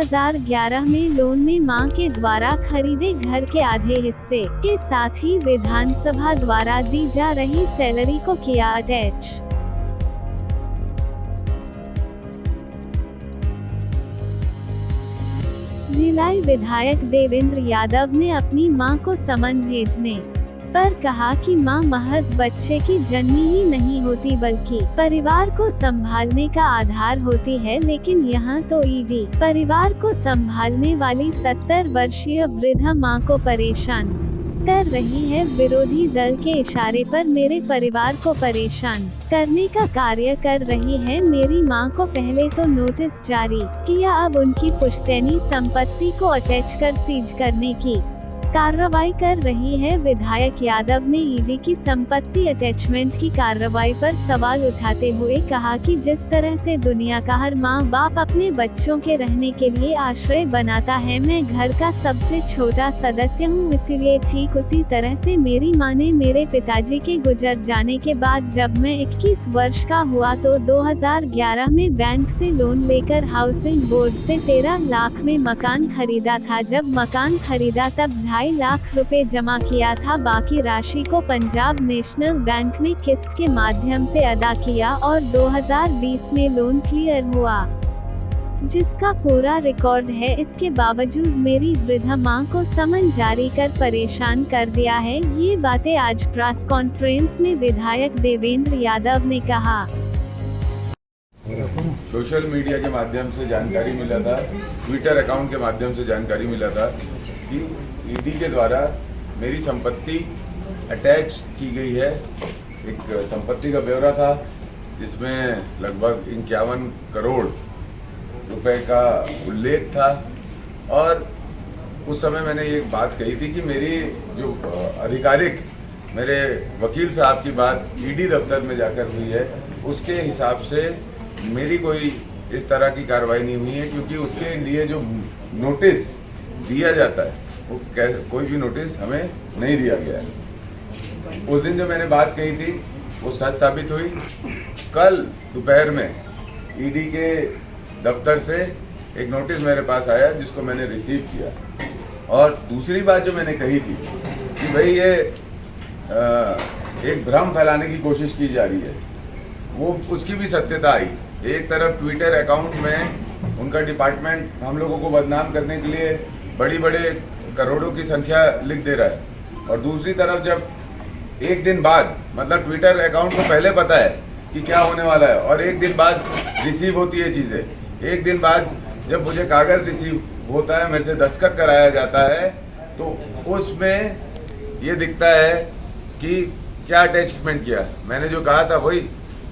2011 में लोन में मां के द्वारा खरीदे घर के आधे हिस्से के साथ ही विधानसभा द्वारा दी जा रही सैलरी को किया अटैच। भिलाई विधायक देवेंद्र यादव ने अपनी मां को समन भेजने पर कहा कि मां महज बच्चे की जननी ही नहीं होती बल्कि परिवार को संभालने का आधार होती है। लेकिन यहाँ तो ईडी परिवार को संभालने वाली 70 वर्षीय वृद्धा मां को परेशान कर रही है। विरोधी दल के इशारे पर मेरे परिवार को परेशान करने का कार्य कर रही है। मेरी मां को पहले तो नोटिस जारी किया, अब उनकी पुश्तैनी संपत्ति को अटैच कर सीज करने की कार्रवाई कर रही है। विधायक यादव ने ईडी की संपत्ति अटैचमेंट की कार्रवाई पर सवाल उठाते हुए कहा कि जिस तरह से दुनिया का हर माँ बाप अपने बच्चों के रहने के लिए आश्रय बनाता है, मैं घर का सबसे छोटा सदस्य हूँ, इसीलिए ठीक उसी तरह से मेरी माँ ने मेरे पिताजी के गुजर जाने के बाद जब मैं 21 वर्ष का हुआ तो 2011 में बैंक से लोन लेकर हाउसिंग बोर्ड से 13 लाख में मकान खरीदा था। जब मकान खरीदा तब 2.5 लाख रुपए जमा किया था, बाकी राशि को पंजाब नेशनल बैंक में किस्त के माध्यम से अदा किया और 2020 में लोन क्लियर हुआ, जिसका पूरा रिकॉर्ड है। इसके बावजूद मेरी वृद्धा मां को समन जारी कर परेशान कर दिया है। ये बातें आज प्रेस कॉन्फ्रेंस में विधायक देवेंद्र यादव ने कहा। सोशल मीडिया के माध्यम से जानकारी मिला था, ट्विटर अकाउंट के माध्यम से जानकारी मिला था कि ईडी के द्वारा मेरी संपत्ति अटैच की गई है। एक संपत्ति का ब्यौरा था जिसमें लगभग 51 करोड़ रुपए का उल्लेख था और उस समय मैंने ये बात कही थी कि मेरी जो आधिकारिक मेरे वकील साहब की बात ईडी दफ्तर में जाकर हुई है, उसके हिसाब से मेरी कोई इस तरह की कार्रवाई नहीं हुई है, क्योंकि उसके लिए जो नोटिस दिया जाता है वो कोई भी नोटिस हमें नहीं दिया गया है। उस दिन जो मैंने बात कही थी वो सच साबित हुई। कल दोपहर में ईडी के दफ्तर से एक नोटिस मेरे पास आया जिसको मैंने रिसीव किया। और दूसरी बात जो मैंने कही थी कि भाई ये एक भ्रम फैलाने की कोशिश की जा रही है, वो उसकी भी सत्यता आई। एक तरफ ट्विटर अकाउंट में उनका डिपार्टमेंट हम लोगों को बदनाम करने के लिए बड़ी बड़े करोड़ों की संख्या लिख दे रहा है, और दूसरी तरफ जब एक दिन बाद, मतलब ट्विटर अकाउंट को पहले पता है कि क्या होने वाला है और एक दिन बाद रिसीव होती है चीज़ें, एक दिन बाद जब मुझे कागज़ रिसीव होता है, मेरे से दस्तखत कराया जाता है, तो उसमें ये दिखता है कि क्या अटैचमेंट किया। मैंने जो कहा था वही,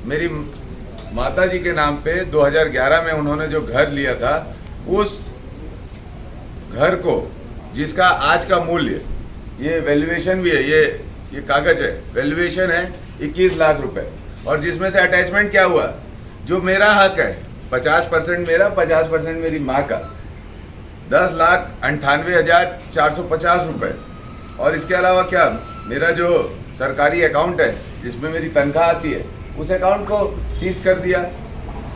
मेरी माता जी के नाम पे 2011 में उन्होंने जो घर लिया था, उस घर को जिसका आज का मूल्य, ये वैल्यूएशन भी है, ये कागज है, वैल्यूएशन है 21 लाख रुपए, और जिसमें से अटैचमेंट क्या हुआ, जो मेरा हक है 50% मेरा, 50% मेरी माँ का, 10,98,450 रुपए। और इसके अलावा क्या, मेरा जो सरकारी अकाउंट है जिसमें मेरी तनख्वाह आती है, उस अकाउंट को सीज कर दिया,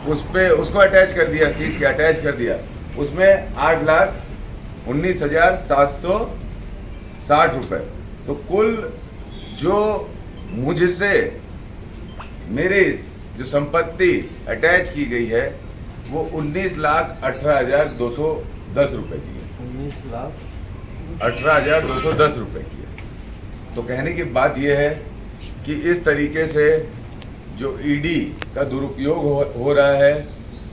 उसको अटैच कर दिया, सीज के अटैच कर दिया। उसमें 8,19,760 रुपये। तो कुल जो मुझसे मेरी जो संपत्ति अटैच की गई है वो 19,18,210 रुपये की है। 19,18,210 रुपये की है। तो कहने की बात यह है कि इस तरीके से जो ईडी का दुरुपयोग हो रहा है,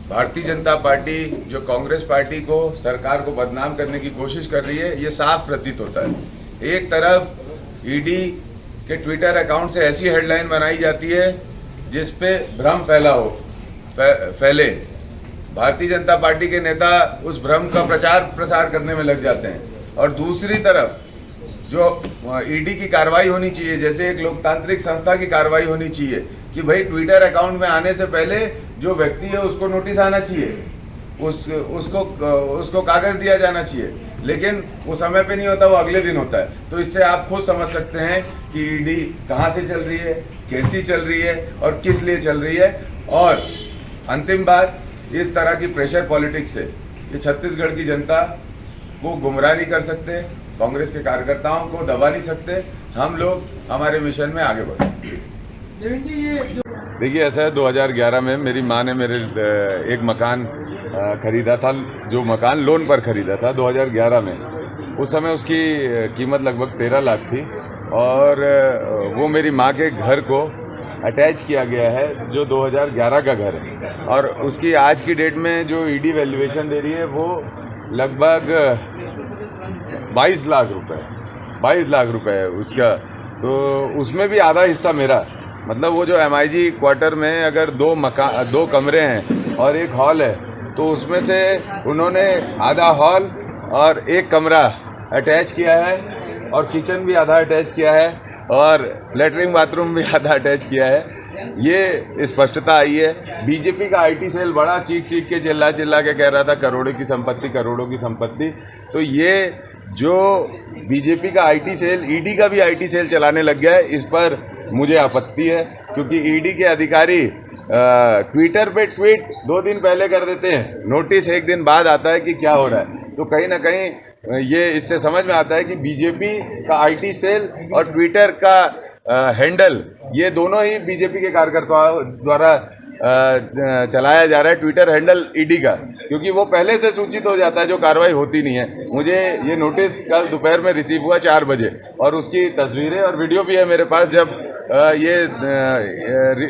भारतीय जनता पार्टी जो कांग्रेस पार्टी को, सरकार को बदनाम करने की कोशिश कर रही है, ये साफ प्रतीत होता है। एक तरफ ईडी के ट्विटर अकाउंट से ऐसी हेडलाइन बनाई जाती है जिस पे भ्रम फैले, भारतीय जनता पार्टी के नेता उस भ्रम का प्रचार प्रसार करने में लग जाते हैं, और दूसरी तरफ जो ईडी की कार्रवाई होनी चाहिए, जैसे एक लोकतांत्रिक संस्था की कार्रवाई होनी चाहिए कि भाई ट्विटर अकाउंट में आने से पहले जो व्यक्ति है उसको नोटिस आना चाहिए, उसको कागज दिया जाना चाहिए, लेकिन वो समय पे नहीं होता, वो अगले दिन होता है। तो इससे आप खुद समझ सकते हैं कि ईडी कहाँ से चल रही है, कैसी चल रही है और किस लिए चल रही है। और अंतिम बात, इस तरह की प्रेशर पॉलिटिक्स से, कि छत्तीसगढ़ की जनता को गुमराह नहीं कर सकते, कांग्रेस के कार्यकर्ताओं को दबा नहीं सकते। हम लोग हमारे मिशन में आगे बढ़े। देखिए, ऐसा है, 2011 में मेरी माँ ने मेरे एक मकान खरीदा था, जो मकान लोन पर खरीदा था 2011 में। उस समय उसकी कीमत लगभग 13 लाख थी और वो मेरी माँ के घर को अटैच किया गया है, जो 2011 का घर है। और उसकी आज की डेट में जो ईडी वैल्यूएशन दे रही है वो लगभग 22 लाख रुपए है उसका। तो उसमें भी आधा हिस्सा मेरा, मतलब वो जो MIG क्वार्टर में अगर 2 कमरे हैं और एक हॉल है, तो उसमें से उन्होंने आधा हॉल और एक कमरा अटैच किया है और किचन भी आधा अटैच किया है और लेटरिन बाथरूम भी आधा अटैच किया है। ये स्पष्टता आई है। बीजेपी का IT सेल बड़ा चीख के चिल्ला के कह रहा था करोड़ों की संपत्ति। तो ये जो बीजेपी का IT सेल ईडी का भी IT सेल चलाने लग गया है, इस पर मुझे आपत्ति है, क्योंकि ईडी के अधिकारी ट्विटर पे ट्वीट 2 दिन पहले कर देते हैं, नोटिस 1 दिन बाद आता है कि क्या हो रहा है। तो कहीं ना कहीं ये इससे समझ में आता है कि बीजेपी का IT सेल और ट्विटर का हैंडल, ये दोनों ही बीजेपी के कार्यकर्ताओं द्वारा चलाया जा रहा है। ट्विटर हैंडल ईडी का, क्योंकि वो पहले से सूचित हो जाता है जो कार्रवाई होती नहीं है। मुझे ये नोटिस कल दोपहर में रिसीव हुआ 4 बजे और उसकी तस्वीरें और वीडियो भी है मेरे पास जब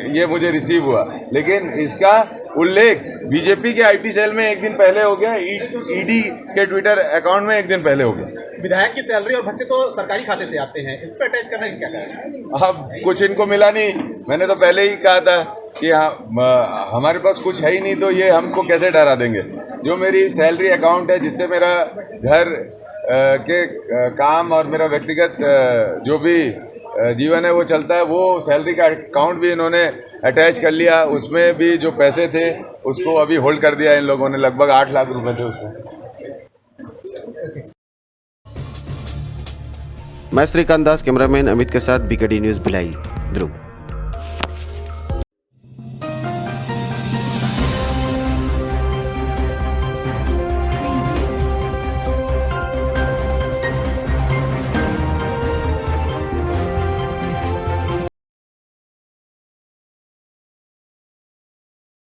ये मुझे रिसीव हुआ। लेकिन इसका उल्लेख बीजेपी के IT सेल में 1 दिन पहले हो गया, ईडी के ट्विटर अकाउंट में 1 दिन पहले हो गया। विधायक की सैलरी और भत्ते तो सरकारी खाते से आते हैं, इस पर अटैच करने की क्या कारण? अब कुछ इनको मिला नहीं। मैंने तो पहले ही कहा था कि हमारे पास कुछ है ही नहीं, तो ये हमको कैसे डरा देंगे। जो मेरी सैलरी अकाउंट है, जिससे मेरा घर के काम और मेरा व्यक्तिगत जो भी जीवन है वो चलता है, वो सैलरी का अकाउंट भी इन्होंने अटैच कर लिया। उसमें भी जो पैसे थे उसको अभी होल्ड कर दिया इन लोगों ने, लगभग 8 लाख रुपए थे उसमें। मैं श्रीकांत दास, कैमरामैन अमित के साथ BKD न्यूज़ भिलाई, ध्रुव।